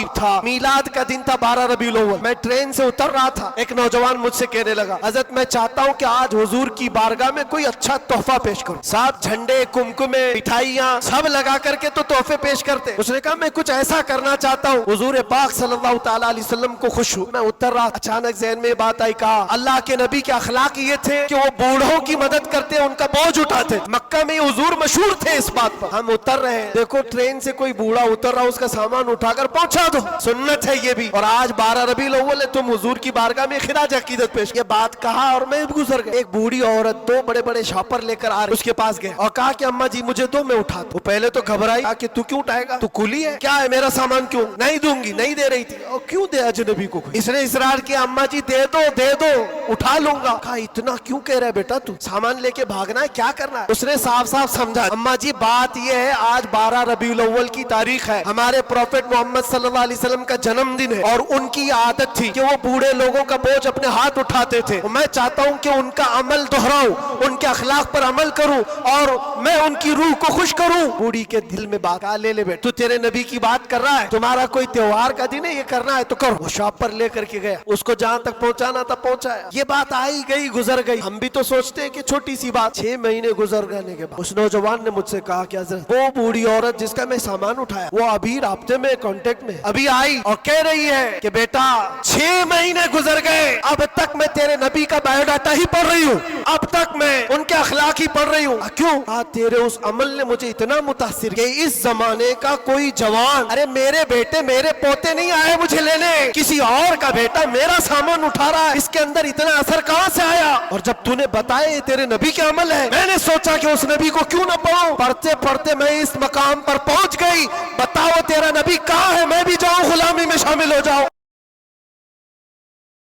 करीब था, मीलाद का दिन था 12 रबीउल अव्वल। मैं ट्रेन से उतर रहा था, एक नौजवान मुझसे कहने लगा, हजरत मैं चाहता हूँ कि आज हुजूर की बारगाह में कोई अच्छा तोहफा पेश करूं। साहब झंडे, कुमकुमे, मिठाइयाँ सब लगा करके तो तोहफे पेश करते। उसने कहा मैं कुछ ऐसा करना चाहता हूँ, हुजूर पाक सल्लल्लाहु ताला अलैहि वसल्लम को खुश हूँ। मैं उतर रहा, अचानक ज़हन में बात आई, कहा अल्लाह के नबी के अखलाक ये थे कि वो बूढ़ों की मदद करते, उनका बोझ उठाते। मक्का में हुजूर मशहूर थे इस बात पर। हम उतर रहे हैं, देखो ट्रेन से कोई बूढ़ा उतर रहा, उसका सामान उठाकर पहुंचा दो, सुन्नत है ये भी। और आज 12 रबीउल अव्वल है, तुम हुजूर की बारगाह में खिराज अकीदत पेश। ये बात कहा और मैं गुजर गया। एक बूढ़ी औरत 2 बड़े बड़े शॉपर लेकर आ रही, उसके पास गए और कहा कि अम्मा जी मुझे दो, मैं उठा दूं। पहले तो घबराई, कि तू क्यों उठाएगा, तू कुली है क्या, है मेरा सामान क्यों नहीं दूंगी, नहीं दे रही थी। और क्यों दे अजनबी को? इसने इसरार किया, अम्मा जी दे दो, उठा लूंगा। कहा इतना क्यों कह रहा है बेटा, तू सामान लेके भागना है, क्या करना है? उसने साफ साफ समझा, अम्मा जी बात यह है आज 12 रबीउल अव्वल की तारीख है, हमारे प्रॉफेट मोहम्मद सल्लल्लाहु अलैहि वसल्लम का जन्मदिन है और उनकी आदत थी कि वो बूढ़े लोगों का बोझ अपने हाथ उठाते थे। मैं चाहता हूं कि उनका अमल दोहराऊं, उनके अखलाक पर अमल करूं और मैं उनकी रूह को खुश करूं। बूढ़ी के दिल में बात, ले बेटा, तू तेरे नबी की बात कर रहा है, तुम्हारा कोई त्योहार का दिन है, ये करना है तो करो। वो शॉप पर लेकर के गया, उसको जहां तक पहुंचाना था पहुंचाया। ये बात आई गई, गुजर गई। हम भी तो सोचते हैं कि छोटी सी बात। 6 महीने गुजर जाने के बाद उस नौजवान ने मुझसे कहा कि हज़रत वो बूढ़ी औरत जिसका मैं सामान उठाया, वो अभी राब्ते में, कांटेक्ट में अभी आई और कह रही है कि बेटा 6 महीने गुजर गए, अब तक मैं तेरे नबी का बायोडाटा ही पढ़ रही हूँ, अब तक मैं उनके अखलाक ही पढ़ रही हूँ। क्यों? तेरे उस अमल ने मुझे इतना मुतासिर किया, इस जमाने का कोई जवान, अरे मेरे बेटे मेरे पोते नहीं आए मुझे लेने, किसी और का बेटा मेरा सामान उठा रहा है, इसके अंदर इतना असर कहाँ से आया? और जब तूने बताया तेरे नबी के अमल है, मैंने सोचा कि उस नबी को क्यों ना पढ़ूं। पढ़ते पढ़ते मैं इस मकाम पर पहुंच गई। बताओ तेरा नबी कहाँ है, मैं भी जाऊं गुलामी में शामिल हो जाऊं।